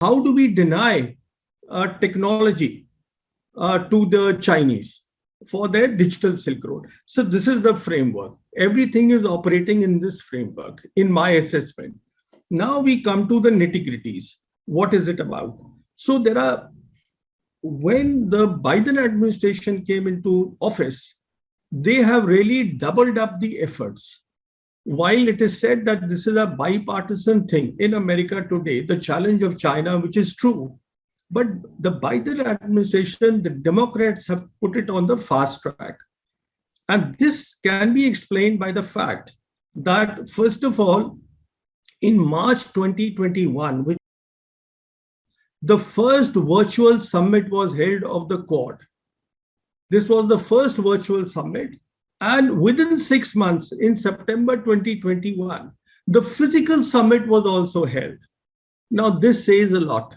how do we deny technology to the Chinese for their digital Silk Road? So this is the framework. Everything is operating in this framework, in my assessment. Now we come to the nitty-gritties. What is it about? So when the Biden administration came into office, they have really doubled up the efforts. While it is said that this is a bipartisan thing in America today, the challenge of China, which is true, but the Biden administration, the Democrats have put it on the fast track. And this can be explained by the fact that, first of all, in March 2021, the first virtual summit was held of the Quad. This was the first virtual summit. And within 6 months, in September 2021, the physical summit was also held. Now, this says a lot.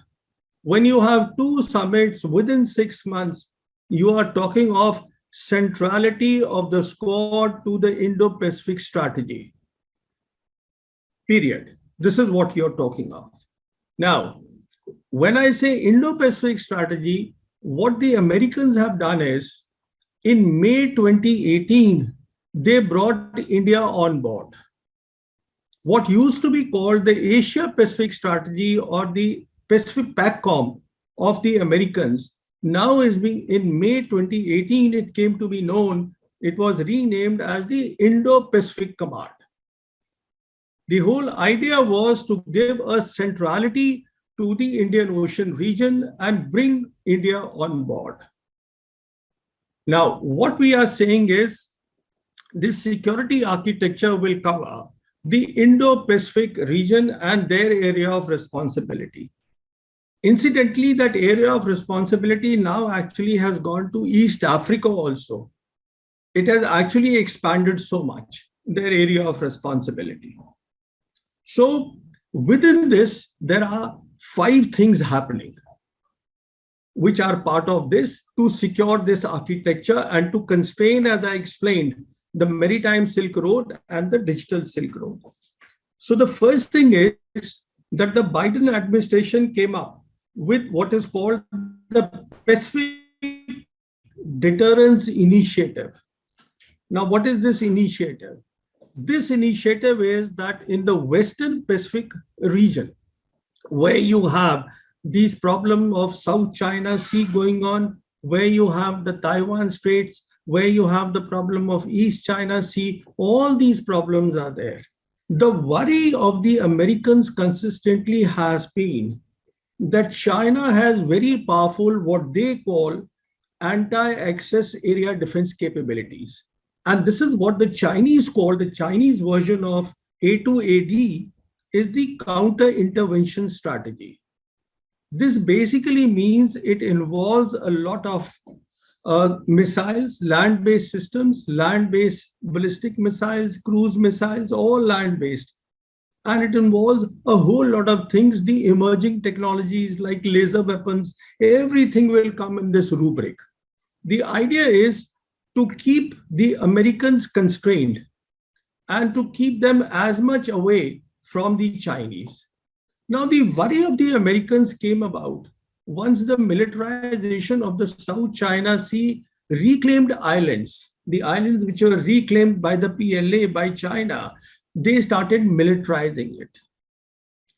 When you have two summits within 6 months, you are talking of centrality of the Quad to the Indo-Pacific strategy. Period. This is what you're talking of. Now, when I say Indo-Pacific strategy, what the Americans have done is, in May 2018, they brought India on board. What used to be called the Asia-Pacific strategy or the Pacific PACCOM of the Americans, now is being, in May 2018, it came to be known, it was renamed as the Indo-Pacific Command. The whole idea was to give a centrality to the Indian Ocean region and bring India on board. Now, what we are saying is this security architecture will cover the Indo-Pacific region and their area of responsibility. Incidentally, that area of responsibility now actually has gone to East Africa also. It has actually expanded so much, their area of responsibility. So within this, there are 5 things happening, which are part of this to secure this architecture and to constrain, as I explained, the maritime Silk Road and the digital Silk Road. So the first thing is that the Biden administration came up with what is called the Pacific Deterrence Initiative. Now, what is this initiative? This initiative is that in the Western Pacific region, where you have these problem of South China Sea going on, where you have the Taiwan Straits, where you have the problem of East China Sea, all these problems are there. The worry of the Americans consistently has been that China has very powerful, what they call anti-access area defense capabilities. And this is what the Chinese call, the Chinese version of A2AD is the counter-intervention strategy. This basically means it involves a lot of missiles, land-based systems, land-based ballistic missiles, cruise missiles, all land-based. And it involves a whole lot of things, the emerging technologies like laser weapons, everything will come in this rubric. The idea is to keep the Americans constrained and to keep them as much away from the Chinese. Now, the worry of the Americans came about once the militarization of the South China Sea reclaimed islands, the islands which were reclaimed by the PLA, by China, they started militarizing it.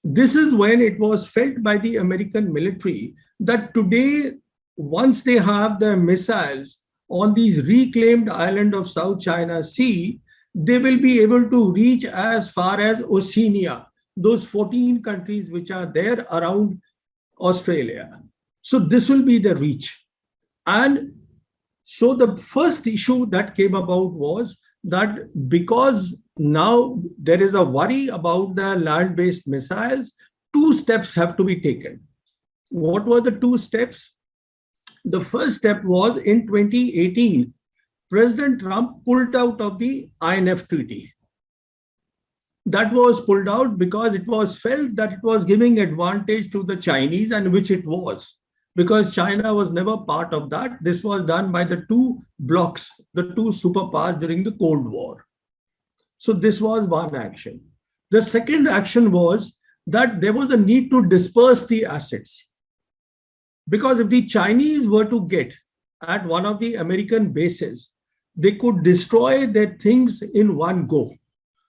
This is when it was felt by the American military that today, once they have the missiles on these reclaimed island of South China Sea, they will be able to reach as far as Oceania, those 14 countries which are there around Australia. So this will be the reach. And so the first issue that came about was that because now there is a worry about the land-based missiles, 2 steps have to be taken. What were the 2 steps? The first step was in 2018, President Trump pulled out of the INF treaty. That was pulled out because it was felt that it was giving advantage to the Chinese, and which it was, because China was never part of that. This was done by the 2 blocs, the 2 superpowers during the Cold War. So this was one action. The second action was that there was a need to disperse the assets. Because if the Chinese were to get at one of the American bases, they could destroy their things in one go.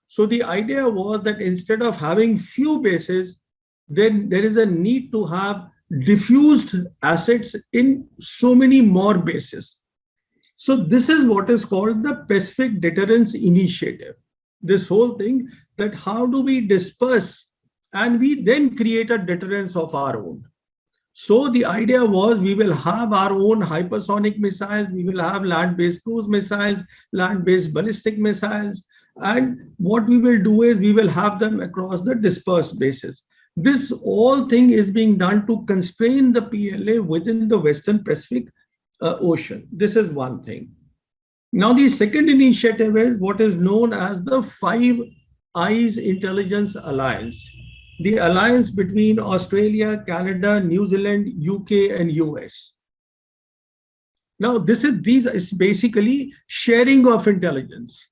So the idea was that instead of having few bases, then there is a need to have diffused assets in so many more bases. So this is what is called the Pacific Deterrence Initiative. This whole thing, that how do we disperse and we then create a deterrence of our own. So the idea was we will have our own hypersonic missiles, we will have land-based cruise missiles, land-based ballistic missiles, and what we will do is we will have them across the dispersed bases. This whole thing is being done to constrain the PLA within the Western Pacific Ocean. This is one thing. Now, the second initiative is what is known as the Five Eyes Intelligence Alliance, the alliance between Australia, Canada, New Zealand, UK, and US. Now, these is basically sharing of intelligence.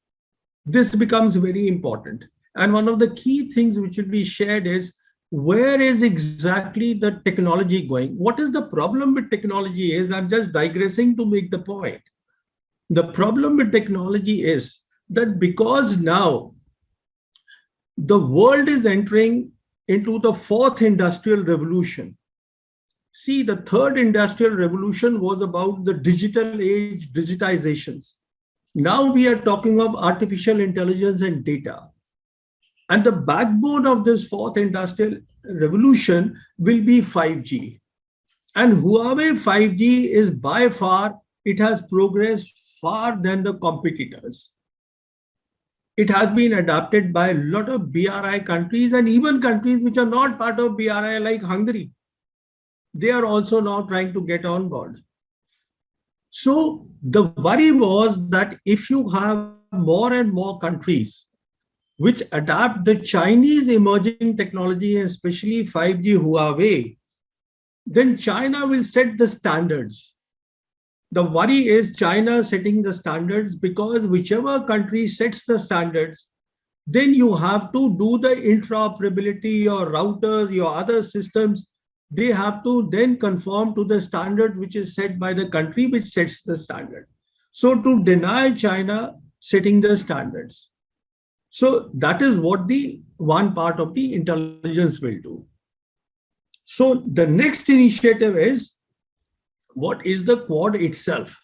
This becomes very important. And one of the key things which will be shared is where is exactly the technology going? What is the problem with technology is, I'm just digressing to make the point. The problem with technology is that because now the world is entering into the fourth industrial revolution. See, the third industrial revolution was about the digital age, digitizations. Now we are talking of artificial intelligence and data. And the backbone of this fourth industrial revolution will be 5G. And Huawei 5G is by far, it has progressed far than the competitors. It has been adopted by a lot of BRI countries and even countries which are not part of BRI like Hungary. They are also now trying to get on board. So the worry was that if you have more and more countries which adapt the Chinese emerging technology, especially 5G Huawei, then China will set the standards. The worry is China setting the standards, because whichever country sets the standards, then you have to do the interoperability, your routers, your other systems, they have to then conform to the standard which is set by the country which sets the standard. So to deny China setting the standards. So that is what the one part of the intelligence will do. So the next initiative is, what is the Quad itself?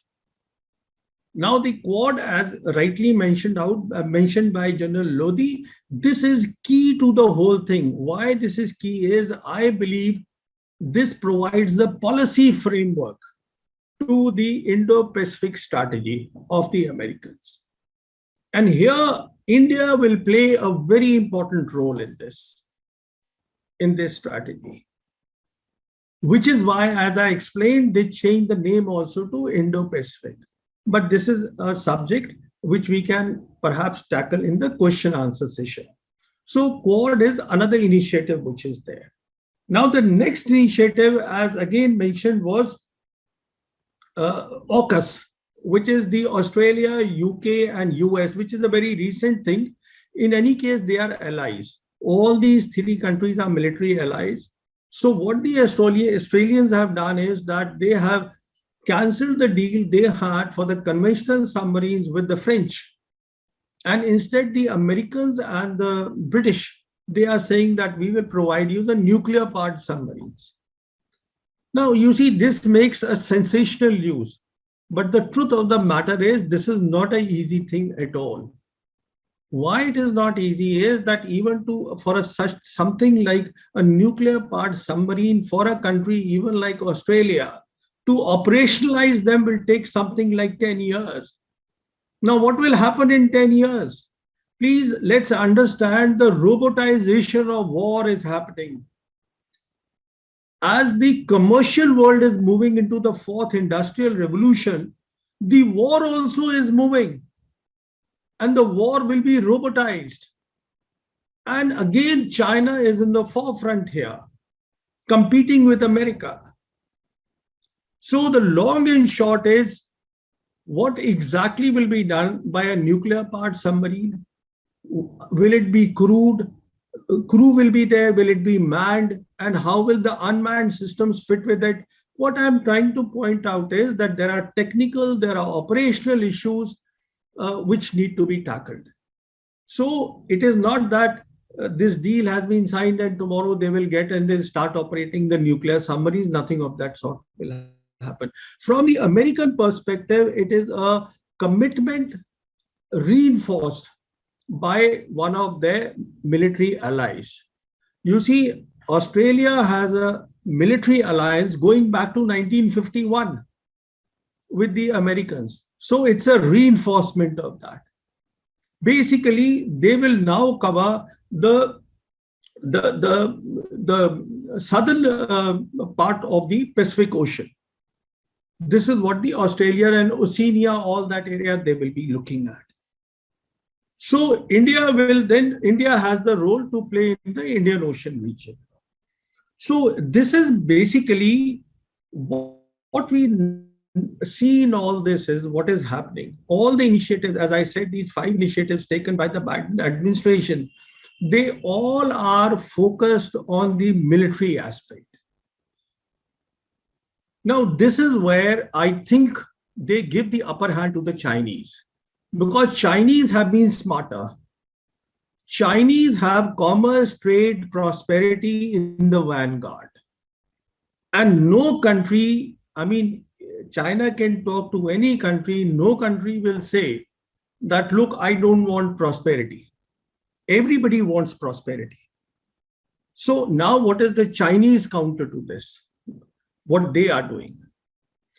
Now the Quad, as rightly mentioned by General Lodhi, this is key to the whole thing. Why this is key is, I believe this provides the policy framework to the Indo-Pacific strategy of the Americans. And here, India will play a very important role in this strategy. Which is why, as I explained, they changed the name also to Indo-Pacific. But this is a subject which we can perhaps tackle in the question answer session. So Quad is another initiative which is there. Now the next initiative, as again mentioned, was AUKUS, which is the Australia, UK, and US, which is a very recent thing. In any case, they are allies. All these three countries are military allies. So what the Australians have done is that they have cancelled the deal they had for the conventional submarines with the French. And instead, the Americans and the British, they are saying that we will provide you the nuclear-powered submarines. Now, you see, this makes a sensational news. But the truth of the matter is, this is not an easy thing at all. Why it is not easy is that even for something like a nuclear-powered submarine for a country even like Australia, to operationalize them will take something like 10 years. Now, what will happen in 10 years? Please, let's understand the robotization of war is happening. As the commercial world is moving into the fourth industrial revolution, the war also is moving. And the war will be robotized. And again, China is in the forefront here, competing with America. So the long and short is, what exactly will be done by a nuclear-powered submarine? Will it be crewed? crew will be there? Will it be manned? And how will the unmanned systems fit with it? What I'm trying to point out is that there are technical, there are operational issues which need to be tackled. So it is not that this deal has been signed and tomorrow they will get and they'll start operating the nuclear submarines. Nothing of that sort will happen. From the American perspective, it is a commitment reinforced by one of their military allies. You see, Australia has a military alliance going back to 1951 with the Americans. So it's a reinforcement of that. Basically, they will now cover the southern part of the Pacific Ocean. This is what the Australia and Oceania, all that area, they will be looking at. So India has the role to play in the Indian Ocean region. So this is basically what we see in all this is what is happening. All the initiatives, as I said, these 5 initiatives taken by the Biden administration, they all are focused on the military aspect. Now, this is where I think they give the upper hand to the Chinese, because Chinese have been smarter. Chinese have commerce, trade, prosperity in the vanguard. And no country, I mean, China can talk to any country, no country will say that, look, I don't want prosperity. Everybody wants prosperity. So now what is the Chinese counter to this? What they are doing?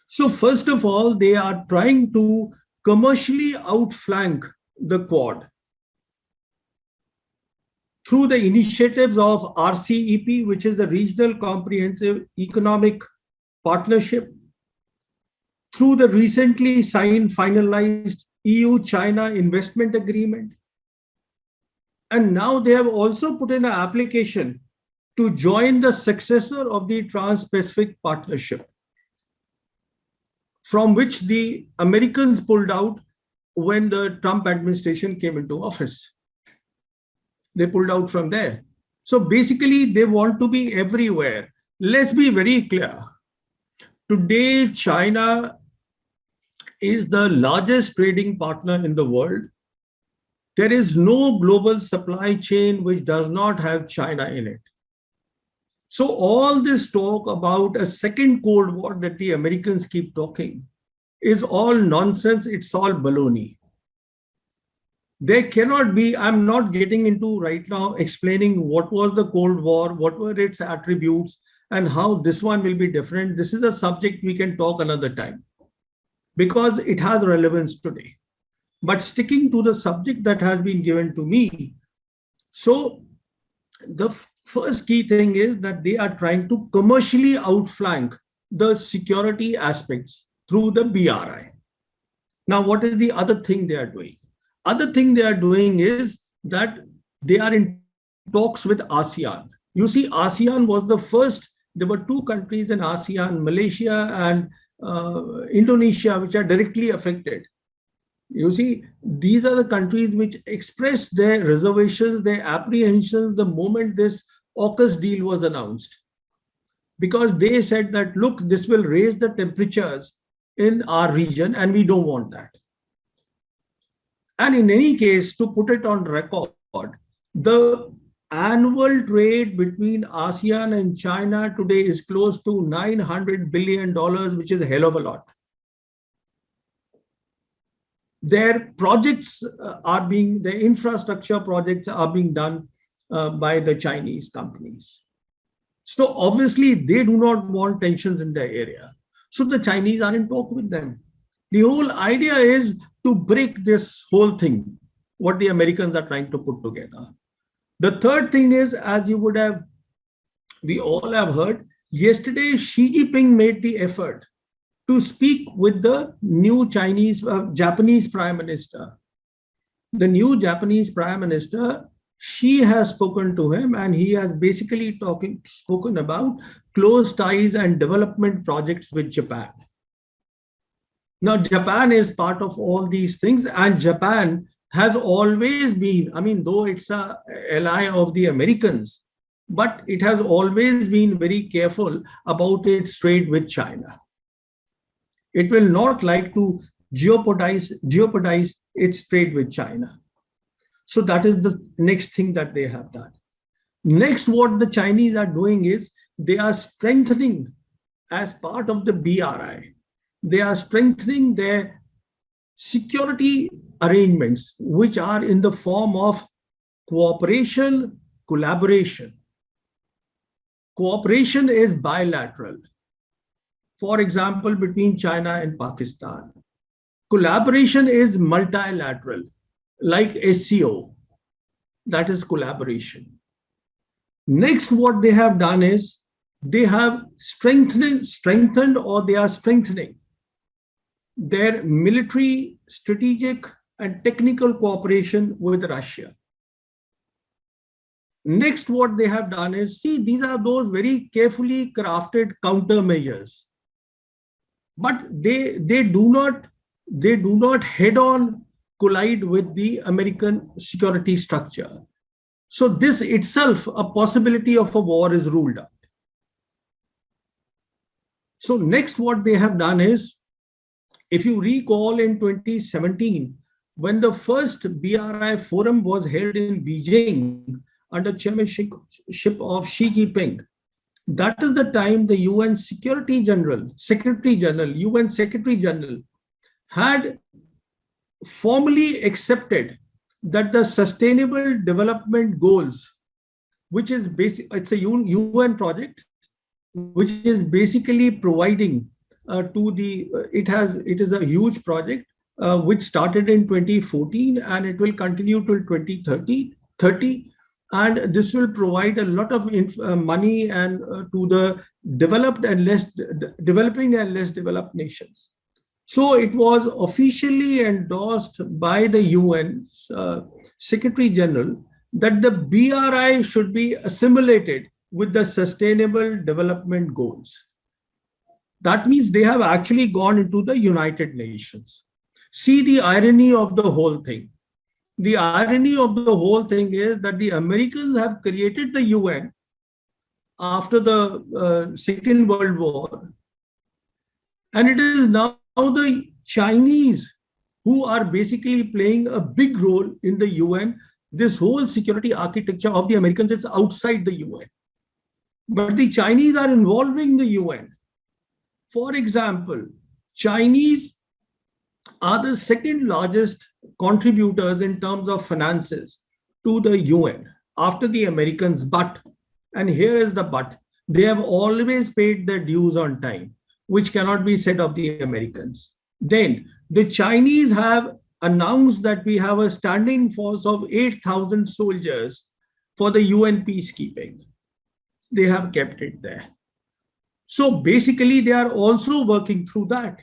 So first of all, they are trying to commercially outflank the Quad through the initiatives of RCEP, which is the Regional Comprehensive Economic Partnership, through the recently finalized EU-China Investment Agreement. And now they have also put in an application to join the successor of the Trans-Pacific Partnership, from which the Americans pulled out when the Trump administration came into office. They pulled out from there. So basically, they want to be everywhere. Let's be very clear. Today, China is the largest trading partner in the world. There is no global supply chain which does not have China in it. So all this talk about a second Cold War that the Americans keep talking is all nonsense. It's all baloney. There cannot be, I'm not getting into right now explaining what was the Cold War, what were its attributes, and how this one will be different. This is a subject we can talk another time, because it has relevance today. But sticking to the subject that has been given to me, so the first key thing is that they are trying to commercially outflank the security aspects through the BRI. Now, what is the other thing they are doing? Other thing they are doing is that they are in talks with ASEAN. You see, ASEAN was the first, there were 2 countries in ASEAN, Malaysia and Indonesia, which are directly affected. You see, these are the countries which expressed their reservations, their apprehensions the moment this AUKUS deal was announced. Because they said that, look, this will raise the temperatures in our region and we don't want that. And in any case, to put it on record, the annual trade between ASEAN and China today is close to $900 billion, which is a hell of a lot. Their projects their infrastructure projects are being done by the Chinese companies. So obviously they do not want tensions in their area. So the Chinese are in talk with them. The whole idea is to break this whole thing, what the Americans are trying to put together. The third thing is, as we all have heard, yesterday Xi Jinping made the effort to speak with the new Japanese Prime Minister. The new Japanese Prime Minister, she has spoken to him and he has basically spoken about close ties and development projects with Japan. Now, Japan is part of all these things, and Japan has always been, I mean, though it's a ally of the Americans, but it has always been very careful about its trade with China. It will not like to jeopardize its trade with China. So that is the next thing that they have done. Next, what the Chinese are doing is they are strengthening, as part of the BRI, they are strengthening their security arrangements, which are in the form of cooperation, collaboration. Cooperation is bilateral. For example, between China and Pakistan. Collaboration is multilateral, like SCO. That is collaboration. Next, what they have done is they have strengthened or they are strengthening their military, strategic, and technical cooperation with Russia. Next, what they have done is, see, these are those very carefully crafted countermeasures, but they do not head-on collide with the American security structure. So this itself, a possibility of a war is ruled out. So next, what they have done is, if you recall in 2017, when the first BRI forum was held in Beijing under chairmanship of Xi Jinping, that is the time the UN Secretary General, UN Secretary General had formally accepted that the Sustainable Development Goals, which is it's a UN project, which is basically providing it is a huge project which started in 2014 and it will continue till 2030, and this will provide a lot of money and to the developing and less developed nations. So it was officially endorsed by the UN Secretary General that the BRI should be assimilated with the Sustainable Development Goals. That means they have actually gone into the United Nations. See the irony of the whole thing. The irony of the whole thing is that the Americans have created the UN after the Second World War. And it is now the Chinese who are basically playing a big role in the UN. This whole security architecture of the Americans is outside the UN. But the Chinese are involving the UN. For example, Chinese are the second largest contributors in terms of finances to the UN after the Americans. But, and here is the but, they have always paid their dues on time, which cannot be said of the Americans. Then the Chinese have announced that we have a standing force of 8,000 soldiers for the UN peacekeeping. They have kept it there. So basically, they are also working through that.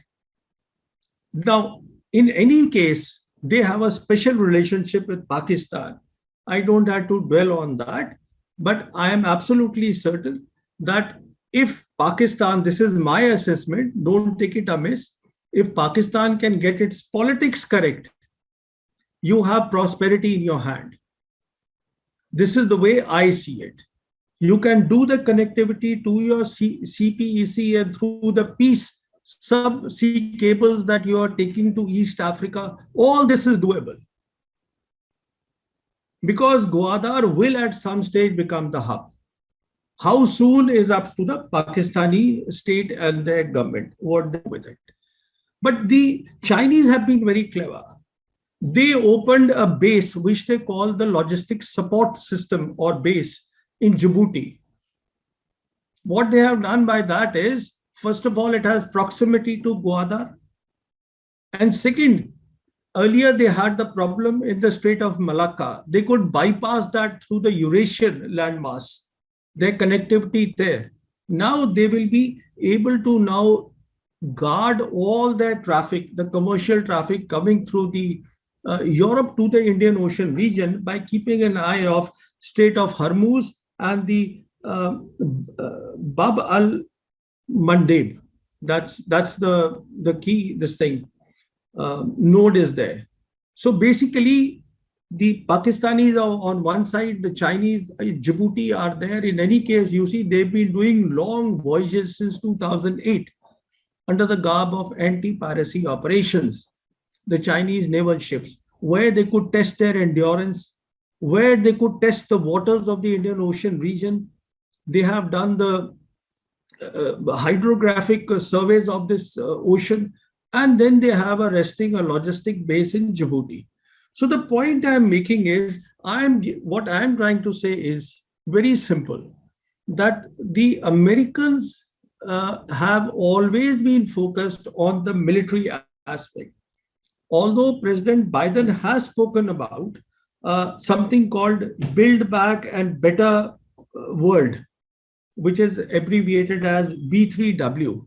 Now, in any case, they have a special relationship with Pakistan. I don't have to dwell on that, but I am absolutely certain that if Pakistan, this is my assessment, don't take it amiss, if Pakistan can get its politics correct, you have prosperity in your hand. This is the way I see it. You can do the connectivity to your CPEC and through the peace subsea cables that you are taking to East Africa. All this is doable. Because Gwadar will at some stage become the hub. How soon is up to the Pakistani state and their government, what they do with it. But the Chinese have been very clever. They opened a base which they call the logistics support system or base in Djibouti. What they have done by that is, first of all, it has proximity to Gwadar. And second, earlier they had the problem in the Strait of Malacca. They could bypass that through the Eurasian landmass, their connectivity there. Now they will be able to now guard all their traffic, the commercial traffic coming through the Europe to the Indian Ocean region by keeping an eye of Strait of Hormuz and the Bab al-Mandeb. That's the key, this thing, node is there. So basically, The Pakistanis are on one side, the Chinese, Djibouti are there. In any case, you see, they've been doing long voyages since 2008 under the garb of anti-piracy operations. The Chinese naval ships, where they could test their endurance, where they could test the waters of the Indian Ocean region. They have done the hydrographic surveys of this ocean, and then they have a resting a logistic base in Djibouti. So the point I'm making is, what I'm trying to say is very simple, that the Americans have always been focused on the military aspect. Although President Biden has spoken about something called Build Back and Better World, which is abbreviated as B3W.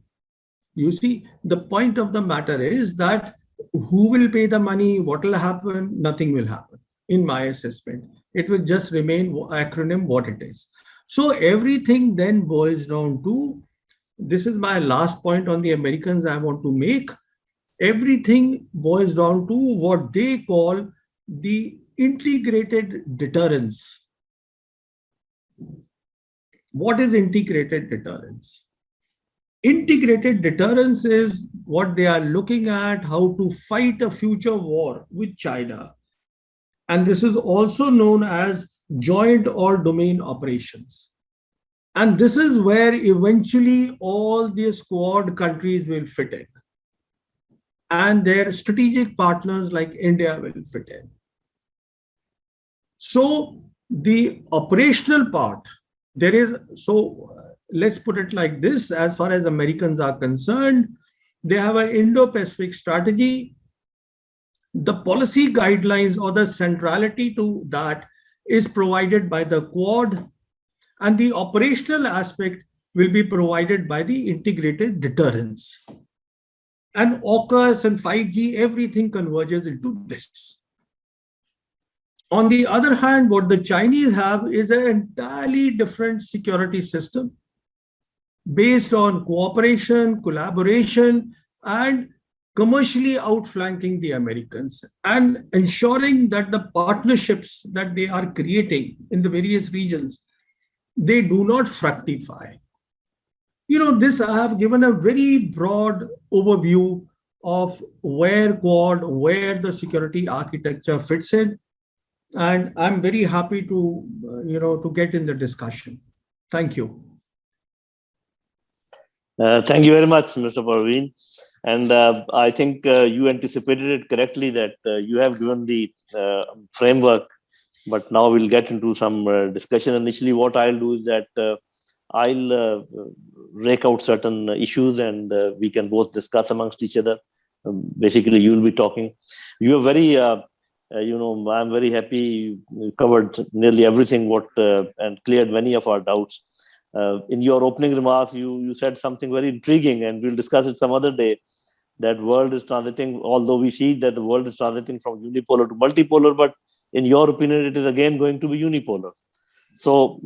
You see, the point of the matter is that who will pay the money, what will happen? Nothing will happen, in my assessment. It will just remain acronym what it is. So everything then boils down to, this is my last point on the Americans I want to make. Everything boils down to what they call the integrated deterrence. What is integrated deterrence? Integrated deterrence is what they are looking at, how to fight a future war with China. And this is also known as joint all domain operations. And this is where eventually all these Quad countries will fit in. And their strategic partners like India will fit in. So the operational part, there is, let's put it like this, as far as Americans are concerned, they have an Indo-Pacific strategy. The policy guidelines or the centrality to that is provided by the Quad, and the operational aspect will be provided by the integrated deterrence. And AUKUS and 5G, everything converges into this. On the other hand, what the Chinese have is an entirely different security system based on cooperation, collaboration, and commercially outflanking the Americans and ensuring that the partnerships that they are creating in the various regions, they do not fructify. You know, this I have given a very broad overview of where Quad, where the security architecture fits in. And I'm very happy to, to get in the discussion. Thank you. Thank you very much, Mr. Pravin. And I think you anticipated it correctly that you have given the framework, but now we'll get into some discussion. Initially, what I'll do is that I'll rake out certain issues and we can both discuss amongst each other. Basically, you will be talking. You are very, I'm very happy you covered nearly everything and cleared many of our doubts. In your opening remarks, you said something very intriguing, and we'll discuss it some other day, that world is transiting, although we see that the world is transiting from unipolar to multipolar, but in your opinion, it is again going to be unipolar. So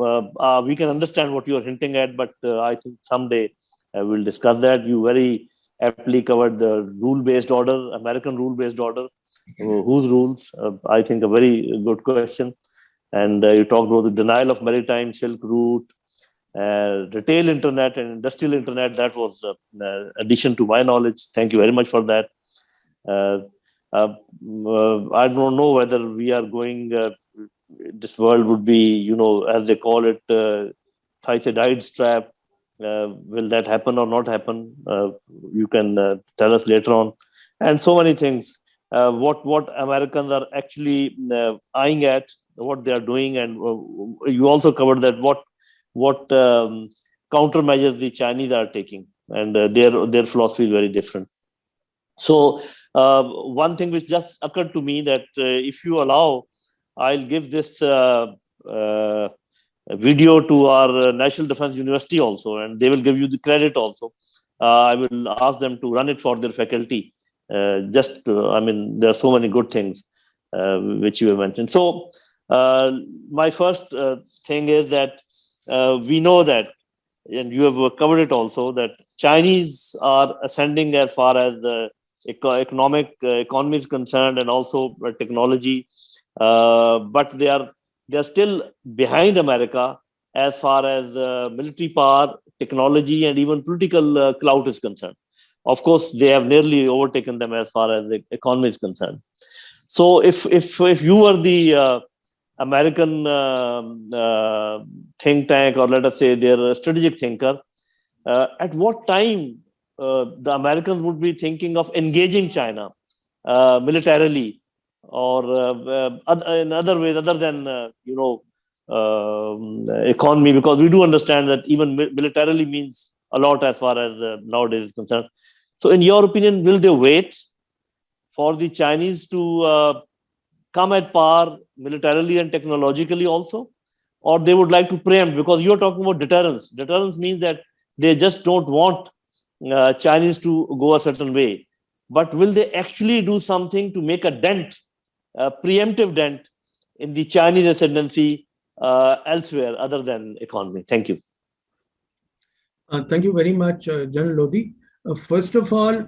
we can understand what you're hinting at, but I think someday we'll discuss that. You very aptly covered the rule-based order, American rule-based order. Whose rules? I think a very good question. And you talked about the denial of maritime Silk Route, retail internet and industrial internet. That was addition to my knowledge. Thank you very much for that. I don't know whether we are going, this world would be, as they call it, Thucydides trap. Will that happen or not happen? You can tell us later on. And so many things. What Americans are actually eyeing at, what they are doing. And you also covered that what countermeasures the Chinese are taking, and their philosophy is very different. So one thing which just occurred to me, that if you allow, I'll give this video to our National Defense University also, and they will give you the credit also. I will ask them to run it for their faculty. There are so many good things which you have mentioned. So my first thing is that we know that, and you have covered it also, that Chinese are ascending as far as the economy is concerned, and also technology. but they are still behind America as far as military power, technology, and even political clout is concerned. Of course, they have nearly overtaken them as far as the economy is concerned. So, if you were the American think tank, or let us say their strategic thinker, at what time the Americans would be thinking of engaging China militarily, or in other ways other than economy, because we do understand that even militarily means a lot as far as nowadays is concerned. So, in your opinion, will they wait for the Chinese to come at par militarily and technologically also, or they would like to preempt? Because you're talking about deterrence. Deterrence means that they just don't want Chinese to go a certain way. But will they actually do something to make a dent, a preemptive dent in the Chinese ascendancy elsewhere other than economy? Thank you. Thank you very much, General Lodhi. First of all,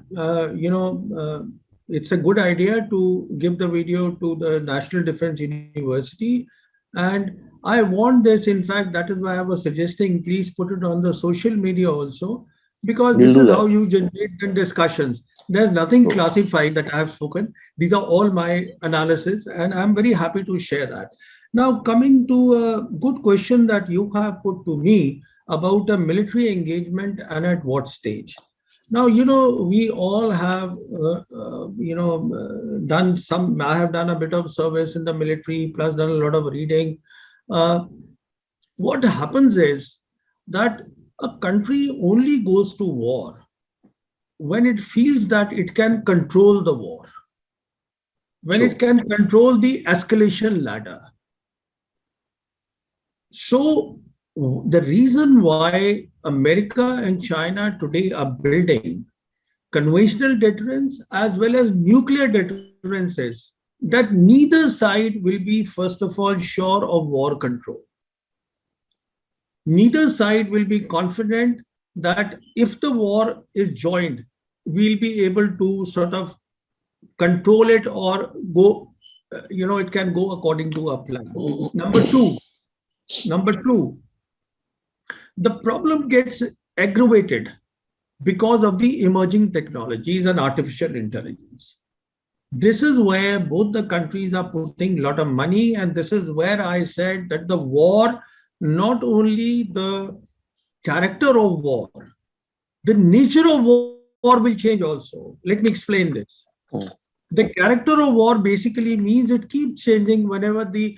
it's a good idea to give the video to the National Defense University. And I want this, in fact, that is why I was suggesting, please put it on the social media also, because this is how you generate the discussions. There's nothing classified that I have spoken. These are all my analysis, and I'm very happy to share that. Now, coming to a good question that you have put to me about a military engagement and at what stage. Now, we all have, done some, I have done a bit of service in the military, plus done a lot of reading. What happens is that a country only goes to war when it feels that it can control the war, when it can control the escalation ladder. So, the reason why America and China today are building conventional deterrence as well as nuclear deterrence is that neither side will be, first of all, sure of war control. Neither side will be confident that if the war is joined, we'll be able to sort of control it or go, it can go according to a plan. Number two, the problem gets aggravated because of the emerging technologies and artificial intelligence. This is where both the countries are putting a lot of money, and this is where I said that the war, not only the character of war, the nature of war will change also. Let me explain this. The character of war basically means it keeps changing whenever the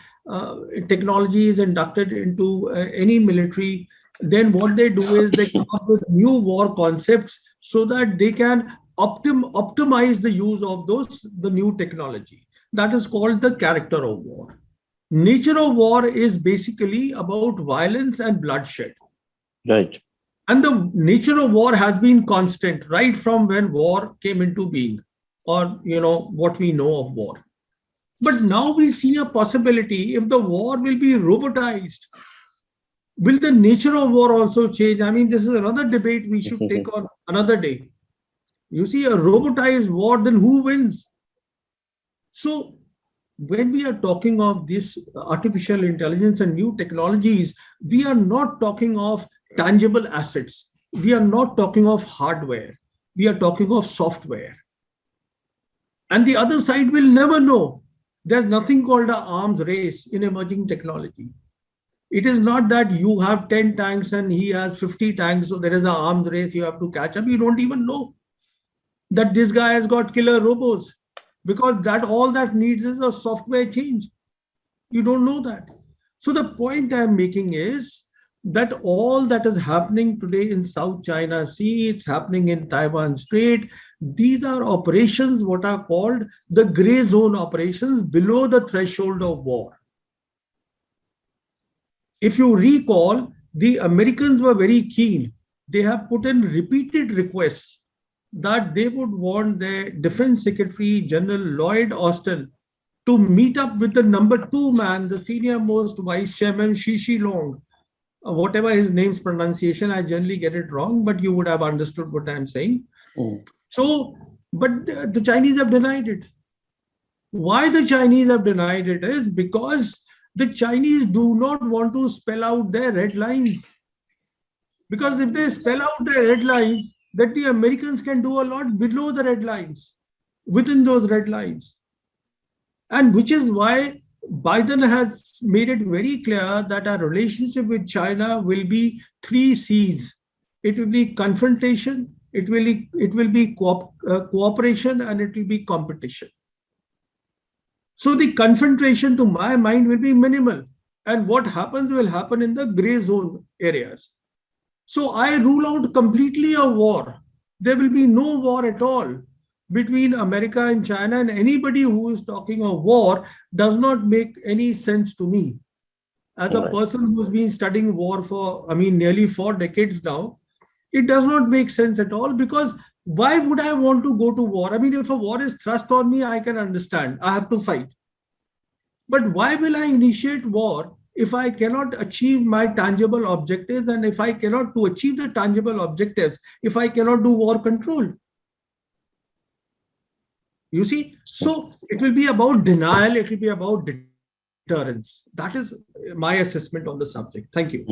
technology is inducted into any military. Then what they do is they come up with new war concepts so that they can optimize the use of the new technology. That is called the character of war. Nature of war is basically about violence and bloodshed. Right. And the nature of war has been constant right from when war came into being, or what we know of war. But now we see a possibility, if the war will be robotized, will the nature of war also change? I mean, this is another debate we should take on another day. You see, a robotized war, then who wins? So when we are talking of this artificial intelligence and new technologies, we are not talking of tangible assets. We are not talking of hardware. We are talking of software. And the other side will never know. There's nothing called an arms race in emerging technology. It is not that you have 10 tanks and he has 50 tanks, so there is an arms race, you have to catch up. You don't even know that this guy has got killer robots, because all that needs is a software change. You don't know that. So the point I'm making is that all that is happening today in South China Sea, it's happening in Taiwan Strait. These are operations what are called the gray zone operations, below the threshold of war. If you recall, the Americans were very keen. They have put in repeated requests that they would want their Defense Secretary General Lloyd Austin to meet up with the number 2 man, the senior most Vice Chairman Shi Long. Whatever his name's pronunciation, I generally get it wrong, but you would have understood what I'm saying. So, but the Chinese have denied it. Why the Chinese have denied it is because the Chinese do not want to spell out their red lines. Because if they spell out the red line, that the Americans can do a lot below the red lines, within those red lines. And which is why Biden has made it very clear that our relationship with China will be 3 C's. It will be confrontation, it will be cooperation, and it will be competition. So the confrontation, to my mind, will be minimal. And what happens will happen in the gray zone areas. So I rule out completely a war. There will be no war at all between America and China, and anybody who is talking of war does not make any sense to me. As a person who's been studying war for, nearly 4 decades now, it does not make sense at all, because why would I want to go to war? If a war is thrust on me, I can understand. I have to fight. But why will I initiate war if I cannot achieve my tangible objectives, and if I cannot, to achieve the tangible objectives, if I cannot do war control? You see, so it will be about denial, it will be about deterrence. That is my assessment on the subject. Thank you.